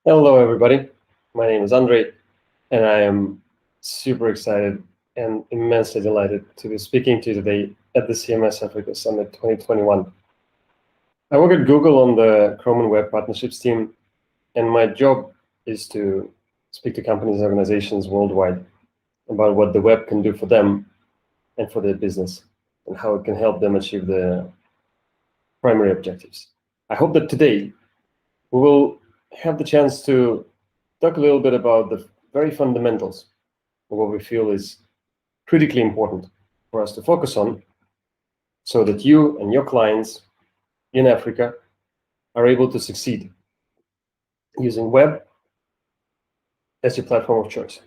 Hello, everybody. My name is Andrey, and I am super excited and immensely delighted to be speaking to you today at the CMS Africa Summit 2021. I work at Google on the Chrome and Web Partnerships team, and my job is to speak to companies and organizations worldwide about what the web can do for them and for their business, and how it can help them achieve their primary objectives. I hope that today we will have the chance to talk a little bit about the very fundamentals of what we feel is critically important for us to focus on so that you and your clients in Africa are able to succeed using web as your platform of choice.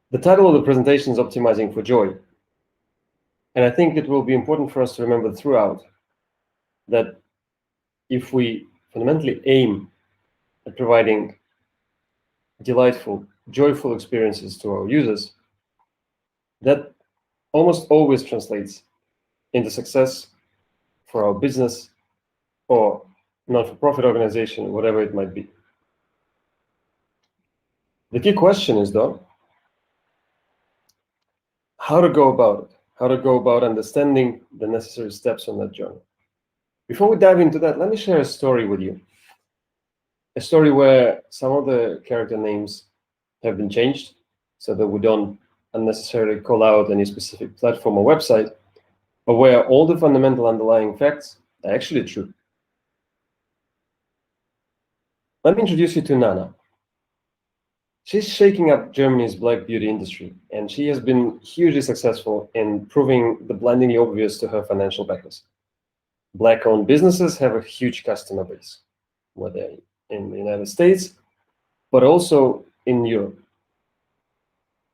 The title of the presentation is Optimizing for Joy. And I think it will be important for us to remember throughout that if we fundamentally aim at providing delightful, joyful experiences to our users, that almost always translates into success for our business or not-for-profit organization, whatever it might be. The key question is, though, how to go about it, how to go about understanding the necessary steps on that journey. Before we dive into that, let me share a story with you. A story where some of the character names have been changed so that we don't unnecessarily call out any specific platform or website, but where all the fundamental underlying facts are actually true. Let me introduce you to Nana. She's shaking up Germany's black beauty industry, and she has been hugely successful in proving the blindingly obvious to her financial backers. Black-owned businesses have a huge customer base, whether in the United States, but also in Europe.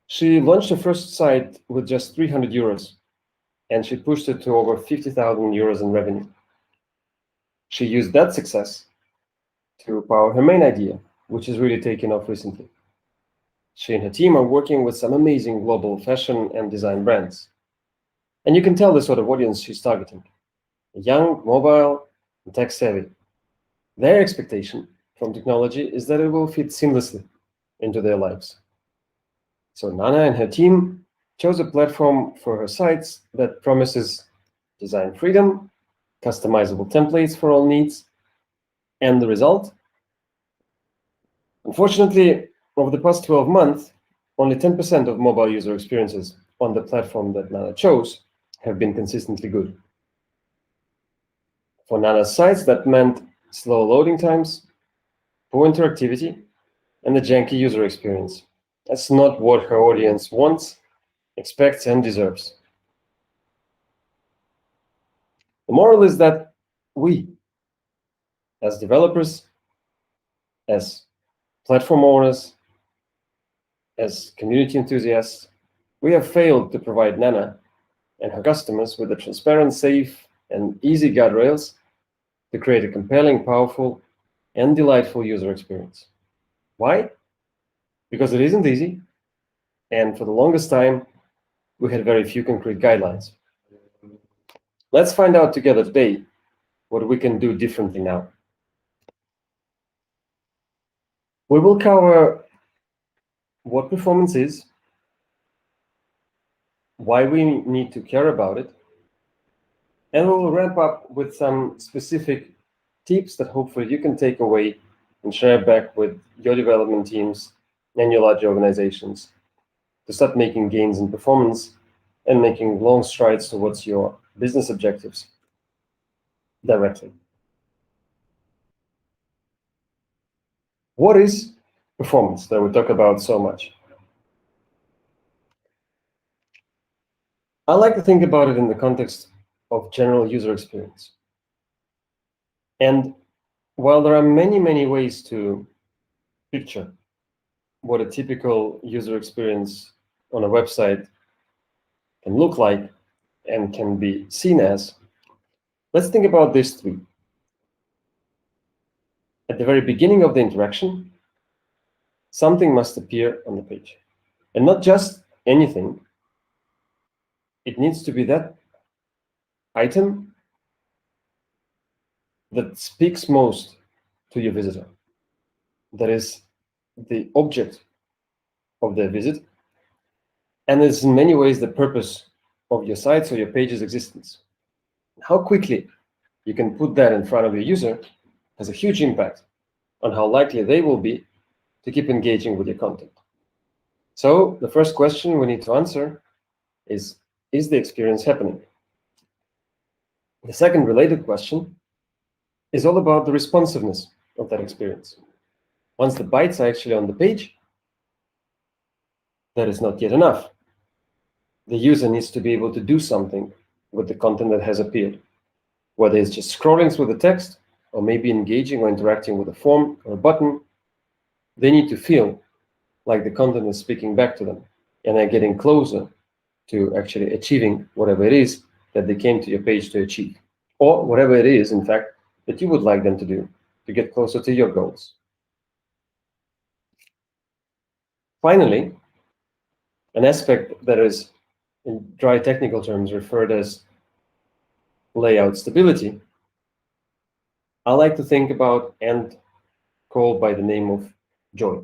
She launched her first site with just 300 euros, and she pushed it to over 50,000 euros in revenue. She used that success to power her main idea, which has really taken off recently. She and her team are working with some amazing global fashion and design brands. And you can tell the sort of audience she's targeting: young, mobile, and tech-savvy. Their expectation from technology is that it will fit seamlessly into their lives. So Nana and her team chose a platform for her sites that promises design freedom, customizable templates for all needs, and the result? Unfortunately, over the past 12 months, only 10% of mobile user experiences on the platform that Nana chose have been consistently good. For Nana's sites, that meant slow loading times, poor interactivity, and a janky user experience. That's not what her audience wants, expects, and deserves. The moral is that we, as developers, as platform owners, as community enthusiasts, we have failed to provide Nana and her customers with the transparent, safe, and easy guardrails to create a compelling, powerful, and delightful user experience. Why? Because it isn't easy, and for the longest time, we had very few concrete guidelines. Let's find out together today what we can do differently now. We will cover what performance is, why we need to care about it, and we will wrap up with some specific tips that hopefully you can take away and share back with your development teams and your larger organizations to start making gains in performance and making long strides towards your business objectives directly. What is performance that we talk about so much? I like to think about it in the context of general user experience. And while there are many, many ways to picture what a typical user experience on a website can look like and can be seen as, let's think about these three. At the very beginning of the interaction, something must appear on the page. And not just anything. It needs to be that item that speaks most to your visitor. That is the object of their visit, and is in many ways the purpose of your site's or your page's existence. How quickly you can put that in front of your user has a huge impact on how likely they will be to keep engaging with your content. So the first question we need to answer is the experience happening? The second related question is all about the responsiveness of that experience. Once the bytes are actually on the page, that is not yet enough. The user needs to be able to do something with the content that has appeared, whether it's just scrolling through the text or maybe engaging or interacting with a form or a button. They need to feel like the content is speaking back to them and they're getting closer to actually achieving whatever it is that they came to your page to achieve, or whatever it is, in fact, that you would like them to do to get closer to your goals. Finally, an aspect that is, in dry technical terms, referred as layout stability, I like to think about and call by the name of joy.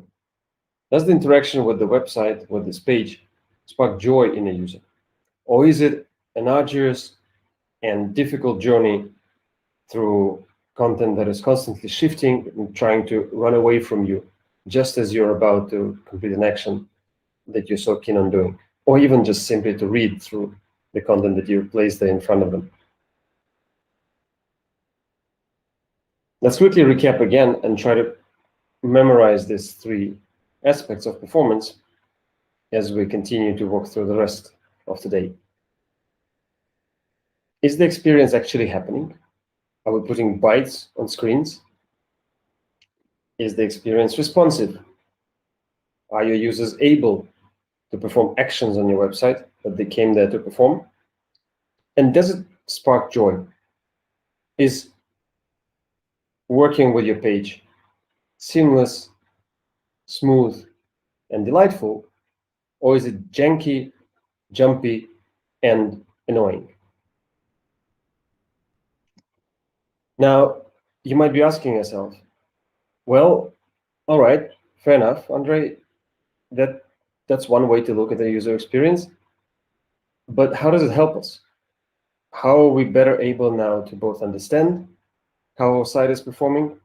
Does the interaction with the website, with this page, spark joy in a user? Or is it an arduous and difficult journey through content that is constantly shifting and trying to run away from you just as you're about to complete an action that you're so keen on doing, or even just simply to read through the content that you place there in front of them? Let's quickly recap again and try to memorize these three aspects of performance as we continue to walk through the rest of the day. Is the experience actually happening? Are we putting bytes on screens? Is the experience responsive? Are your users able to perform actions on your website that they came there to perform? And does it spark joy? Is working with your page seamless, smooth, and delightful, or is it janky, jumpy, and annoying? Now, you might be asking yourself, well, all right, fair enough, Andrey, that's one way to look at the user experience, but how does it help us? How are we better able now to both understand how our site is performing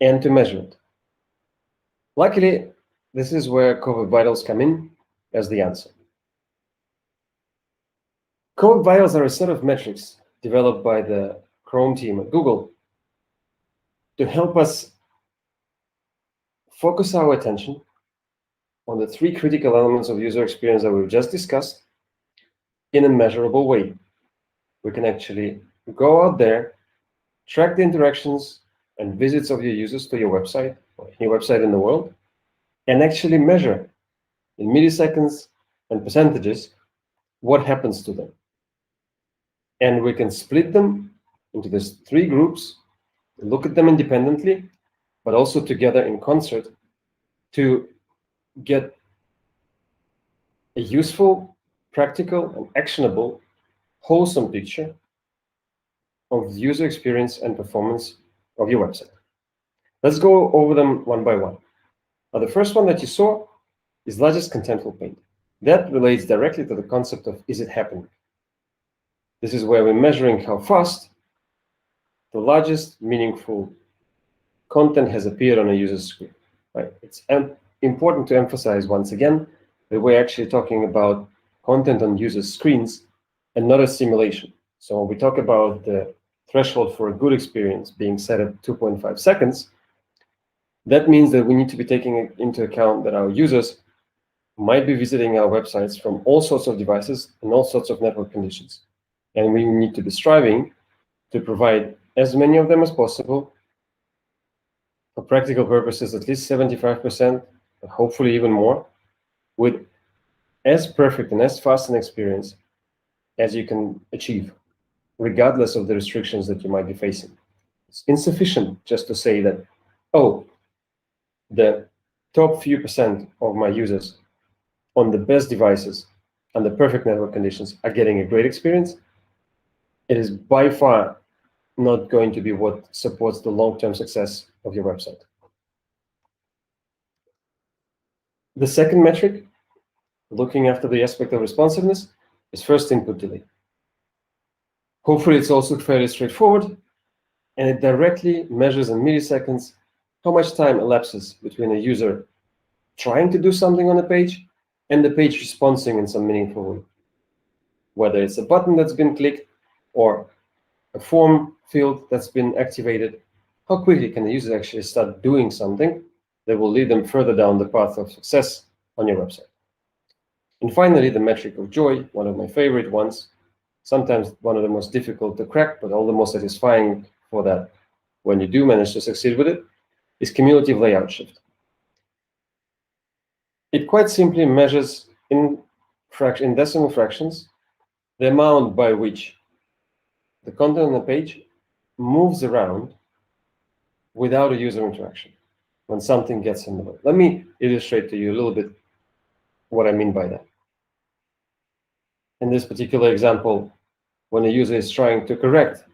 and to measure it? Luckily, this is where COVID Vitals come in as the answer. COVID Vitals are a set of metrics developed by the Chrome team at Google to help us focus our attention on the three critical elements of user experience that we've just discussed in a measurable way. We can actually go out there, track the interactions and visits of your users to your website or any website in the world, and actually measure in milliseconds and percentages what happens to them. And we can split them into these three groups, look at them independently, but also together in concert to get a useful, practical, and actionable, wholesome picture of the user experience and performance of your website. Let's go over them one by one. Now, the first one that you saw is largest contentful paint. That relates directly to the concept of is it happening? This is where we're measuring how fast the largest meaningful content has appeared on a user's screen. Right? It's important to emphasize once again that we're actually talking about content on users' screens and not a simulation. So when we talk about the threshold for a good experience being set at 2.5 seconds, that means that we need to be taking into account that our users might be visiting our websites from all sorts of devices and all sorts of network conditions. And we need to be striving to provide as many of them as possible, for practical purposes, at least 75%, hopefully even more, with as perfect and as fast an experience as you can achieve, regardless of the restrictions that you might be facing. It's insufficient just to say that, oh, the top few percent of my users on the best devices and the perfect network conditions are getting a great experience. It is by far not going to be what supports the long-term success of your website. The second metric, looking after the aspect of responsiveness, is first input delay. Hopefully, it's also fairly straightforward, and it directly measures in milliseconds how much time elapses between a user trying to do something on a page and the page responding in some meaningful way. Whether it's a button that's been clicked or a form field that's been activated, how quickly can the user actually start doing something that will lead them further down the path of success on your website. And finally, the metric of joy, one of my favorite ones, sometimes one of the most difficult to crack, but all the most satisfying for that when you do manage to succeed with it, is cumulative layout shift. It quite simply measures in decimal fractions the amount by which the content on the page moves around without a user interaction when something gets in the way. Let me illustrate to you a little bit what I mean by that. In this particular example, when a user is trying to correct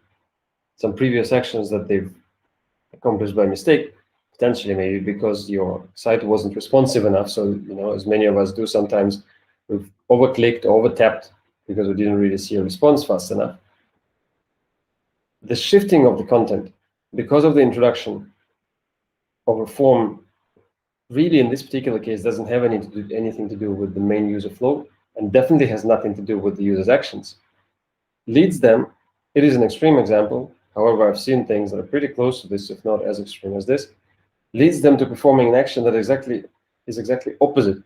some previous actions that they've accomplished by mistake, potentially maybe because your site wasn't responsive enough. So, as many of us do sometimes, we've overclicked or over-tapped because we didn't really see a response fast enough. The shifting of the content, because of the introduction of a form, really in this particular case doesn't have anything to do with the main user flow, and definitely has nothing to do with the user's actions. Leads them, it is an extreme example, however, I've seen things that are pretty close to this, if not as extreme as this, leads them to performing an action that is exactly opposite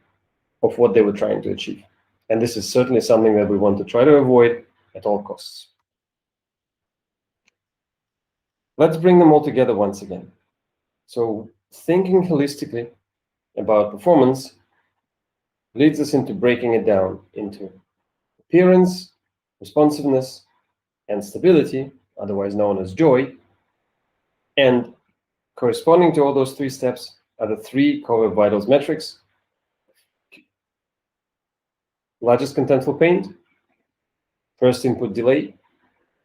of what they were trying to achieve. And this is certainly something that we want to try to avoid at all costs. Let's bring them all together once again. So thinking holistically about performance leads us into breaking it down into appearance, responsiveness, and stability, otherwise known as joy. And corresponding to all those three steps are the three core vitals metrics: largest contentful paint, first input delay,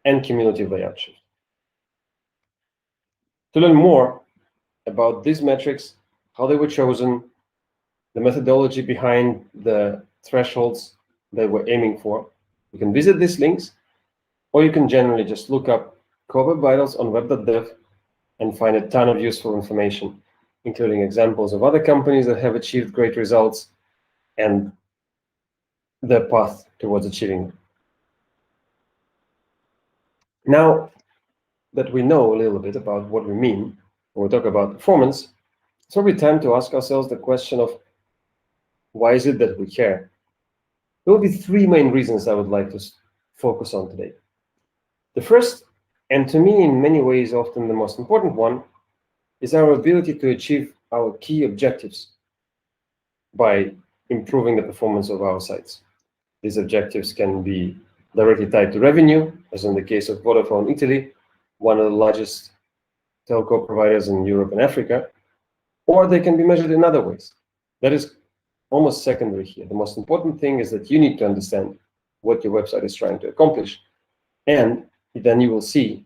and cumulative layout shift. To learn more about these metrics, how they were chosen, the methodology behind the thresholds that we're aiming for, you can visit these links, or you can generally just look up core web vitals on web.dev and find a ton of useful information, including examples of other companies that have achieved great results and their path towards achieving them. Now that we know a little bit about what we mean when we talk about performance, it's probably time to ask ourselves the question of why is it that we care? There will be three main reasons I would like to focus on today. The first, and to me in many ways often the most important one, is our ability to achieve our key objectives by improving the performance of our sites. These objectives can be directly tied to revenue, as in the case of Vodafone Italy, one of the largest telco providers in Europe and Africa, or they can be measured in other ways. That is almost secondary here. The most important thing is that you need to understand what your website is trying to accomplish, and then you will see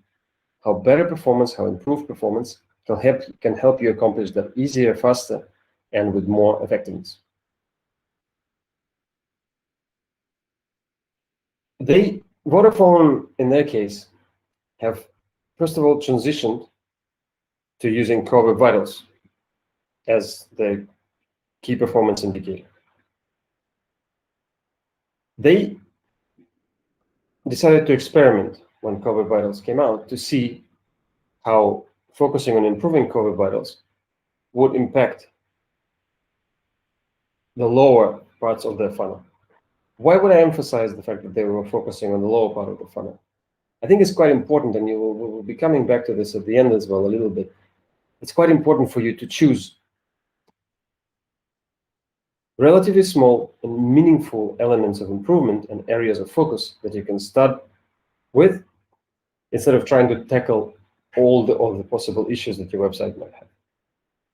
how better performance, how improved performance can help you accomplish that easier, faster, and with more effectiveness. Vodafone, in their case, have, first of all, transitioned to using core web vitals as the key performance indicator. They decided to experiment when core web vitals came out to see how focusing on improving core web vitals would impact the lower parts of their funnel. Why would I emphasize the fact that they were focusing on the lower part of the funnel? I think it's quite important, and we'll be coming back to this at the end as well a little bit. It's quite important for you to choose relatively small and meaningful elements of improvement and areas of focus that you can start with, instead of trying to tackle all the possible issues that your website might have.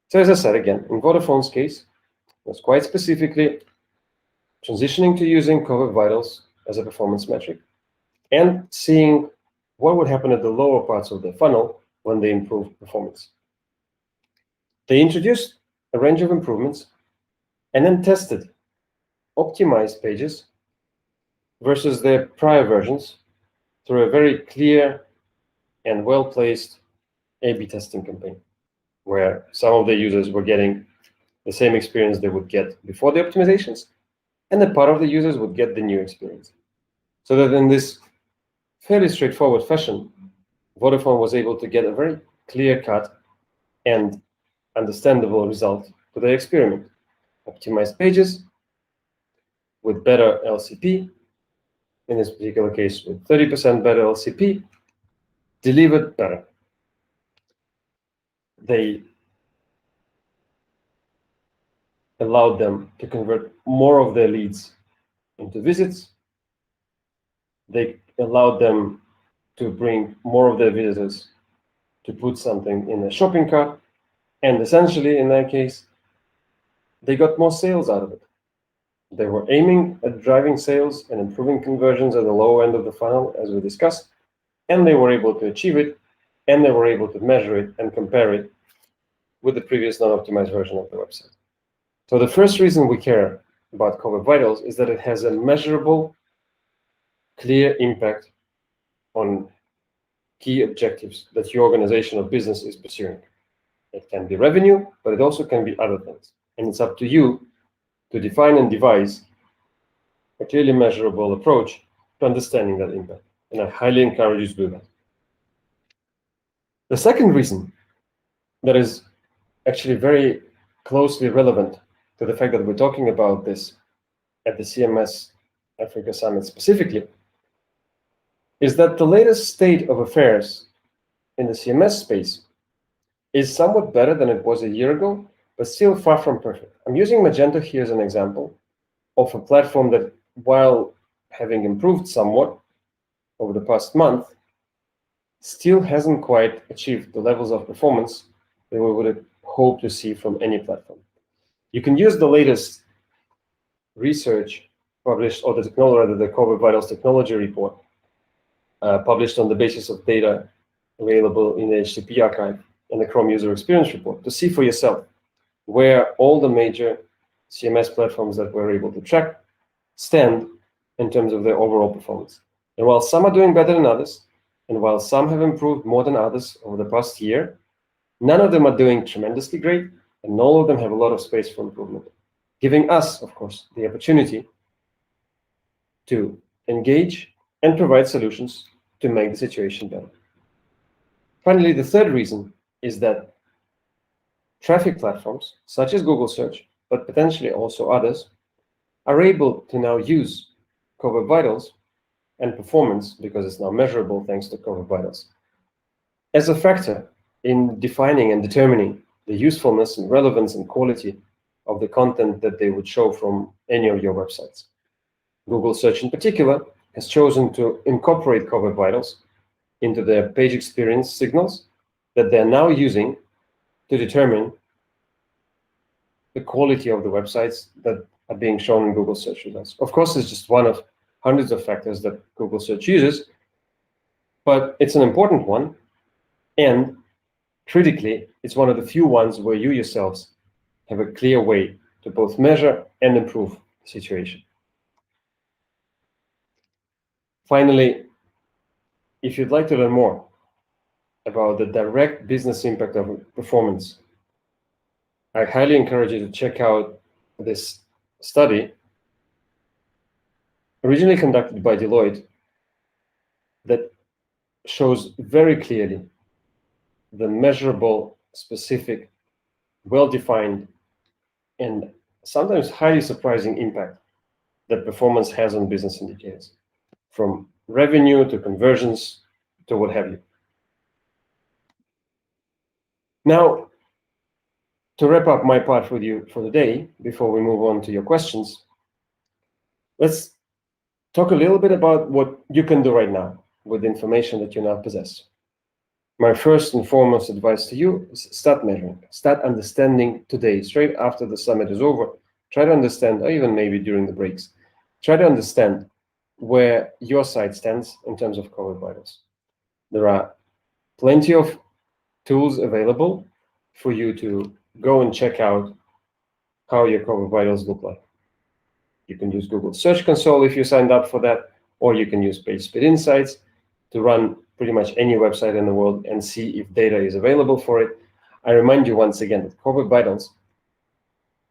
So as I said, again, in Vodafone's case, it was quite specifically transitioning to using core web vitals as a performance metric and seeing what would happen at the lower parts of the funnel when they improved performance. They introduced a range of improvements and then tested optimized pages versus their prior versions through a very clear and well-placed A/B testing campaign, where some of the users were getting the same experience they would get before the optimizations, and a part of the users would get the new experience. So that in this fairly straightforward fashion, Vodafone was able to get a very clear-cut and understandable result to their experiment. Optimized pages with better LCP, in this particular case with 30% better LCP, delivered better. They allowed them to convert more of their leads into visits. They allowed them to bring more of their visitors to put something in a shopping cart. And essentially, in that case, they got more sales out of it. They were aiming at driving sales and improving conversions at the lower end of the funnel, as we discussed, and they were able to achieve it, and they were able to measure it and compare it with the previous non-optimized version of the website. So the first reason we care about Core Web Vitals is that it has a measurable, clear impact on key objectives that your organization or business is pursuing. It can be revenue, but it also can be other things. And it's up to you to define and devise a clearly measurable approach to understanding that impact. And I highly encourage you to do that. The second reason that is actually very closely relevant to the fact that we're talking about this at the CMS Africa Summit specifically is that the latest state of affairs in the CMS space is somewhat better than it was a year ago, but still far from perfect. I'm using Magento here as an example of a platform that, while having improved somewhat over the past month, still hasn't quite achieved the levels of performance that we would have hoped to see from any platform. You can use the latest research published, or the Core Web Vitals technology report, published on the basis of data available in the HTTP archive and the Chrome user experience report, to see for yourself where all the major CMS platforms that we're able to track stand in terms of their overall performance. And while some are doing better than others, and while some have improved more than others over the past year, none of them are doing tremendously great, and all of them have a lot of space for improvement, giving us, of course, the opportunity to engage and provide solutions to make the situation better. Finally, the third reason is that traffic platforms, such as Google Search, but potentially also others, are able to now use Core Web Vitals and performance, because it's now measurable thanks to Core Web Vitals, as a factor in defining and determining the usefulness and relevance and quality of the content that they would show from any of your websites. Google Search in particular has chosen to incorporate Core Web Vitals into their page experience signals that they're now using to determine the quality of the websites that are being shown in Google Search results. Of course, it's just one of hundreds of factors that Google Search uses, but it's an important one, and critically, it's one of the few ones where you yourselves have a clear way to both measure and improve the situation. Finally, if you'd like to learn more about the direct business impact of performance, I highly encourage you to check out this study originally conducted by Deloitte that shows very clearly the measurable, specific, well-defined, and sometimes highly surprising impact that performance has on business indicators, from revenue to conversions to what have you. Now, to wrap up my part with you for the day, before we move on to your questions, let's talk a little bit about what you can do right now with the information that you now possess. My first and foremost advice to you is start measuring, start understanding today, straight after the summit is over. Try to understand, or even maybe during the breaks, try to understand where your site stands in terms of Core Web Vitals. There are plenty of tools available for you to go and check out how your core vitals look like. You can use Google Search Console if you signed up for that, or you can use PageSpeed Insights to run pretty much any website in the world and see if data is available for it. I remind you once again that core vitals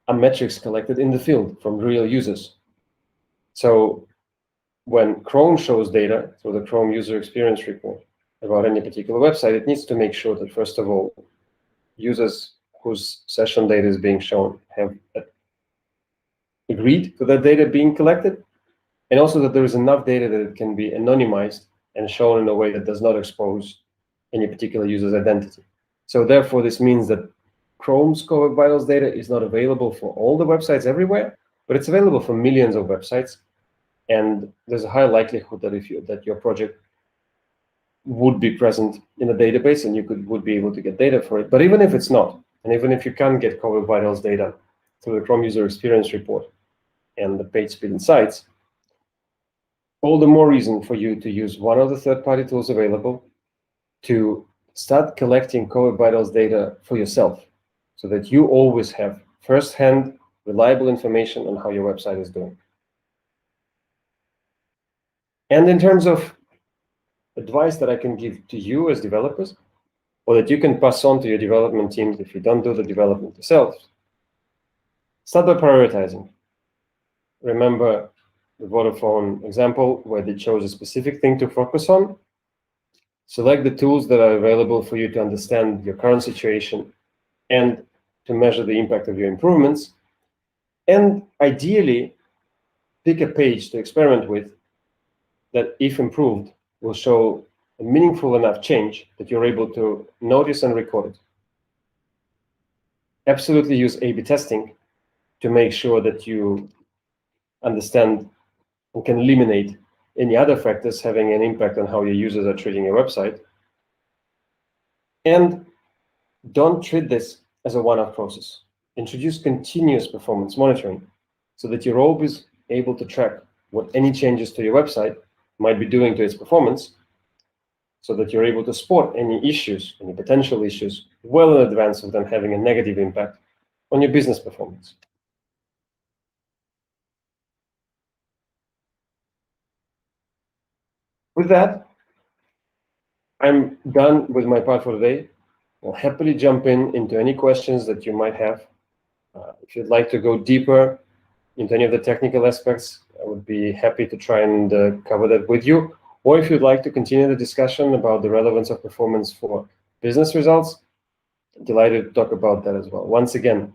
are metrics collected in the field from real users. So when Chrome shows data through the Chrome User Experience Report about any particular website, it needs to make sure that, first of all, users whose session data is being shown have agreed to that data being collected, and also that there is enough data that it can be anonymized and shown in a way that does not expose any particular user's identity. So therefore, this means that Chrome's Core Web Vitals data is not available for all the websites everywhere, but it's available for millions of websites. And there's a high likelihood that your project would be present in a database and you would be able to get data for it. But even if it's not, and even if you can't get Core Web Vitals data through the Chrome User Experience Report and the PageSpeed Insights, all the more reason for you to use one of the third-party tools available to start collecting Core Web Vitals data for yourself, so that you always have first-hand, reliable information on how your website is doing. And in terms of advice that I can give to you as developers, or that you can pass on to your development teams if you don't do the development yourself, start by prioritizing. Remember the Vodafone example where they chose a specific thing to focus on. Select the tools that are available for you to understand your current situation and to measure the impact of your improvements. And ideally, pick a page to experiment with that, if improved, will show a meaningful enough change that you're able to notice and record it. Absolutely use A/B testing to make sure that you understand and can eliminate any other factors having an impact on how your users are treating your website. And don't treat this as a one-off process. Introduce continuous performance monitoring so that you're always able to track what any changes to your website might be doing to its performance, so that you're able to spot any issues, any potential issues, well in advance of them having a negative impact on your business performance. With that, I'm done with my part for today. I'll happily jump into any questions that you might have. If you'd like to go deeper into any of the technical aspects, I would be happy to try and cover that with you. Or if you'd like to continue the discussion about the relevance of performance for business results, delighted to talk about that as well. Once again,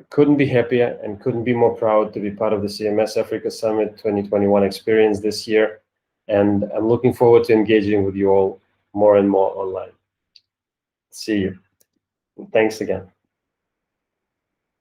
I couldn't be happier and couldn't be more proud to be part of the CMS Africa Summit 2021 experience this year. And I'm looking forward to engaging with you all more and more online. See you. Thanks again.